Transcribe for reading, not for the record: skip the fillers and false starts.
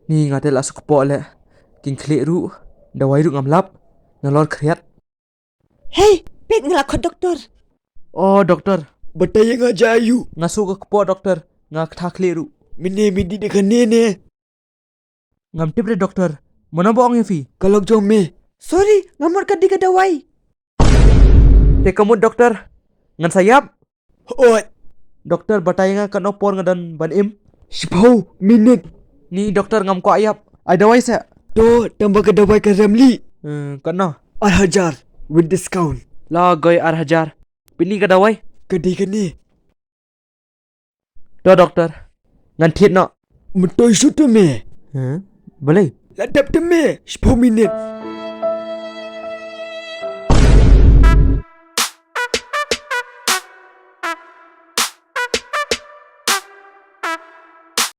Ni ngate la suk po le. King kle ru. Dawai ru ngam lap. Nalor kriat. Hey, pet ngelakon doktor. Oh, doktor. Bataya ngajayu. Ngasuk ke po doktor. Ngak thak kle ru. Mene midi dekan nene. Ngam tip de doktor. Mana bohong ya fi? Kalau jom me. Sorry, ngamor ka di ka dawai. Te kamut doktor. Ngan sayap. Ot. Doktor bataya nga kan opor ngadan ban im. 10 minit. Ni doktor ngam ko ayap. Ay dawai sa. To tambah ka dawai ka Ramli. Kan no. 8,000 with discount. La goy 8,000. Pini ka dawai. Kadi ka ni. To doktor. Ngan thiet no. Metoy shoot me. Boleh. Ladap te me. 10 minit.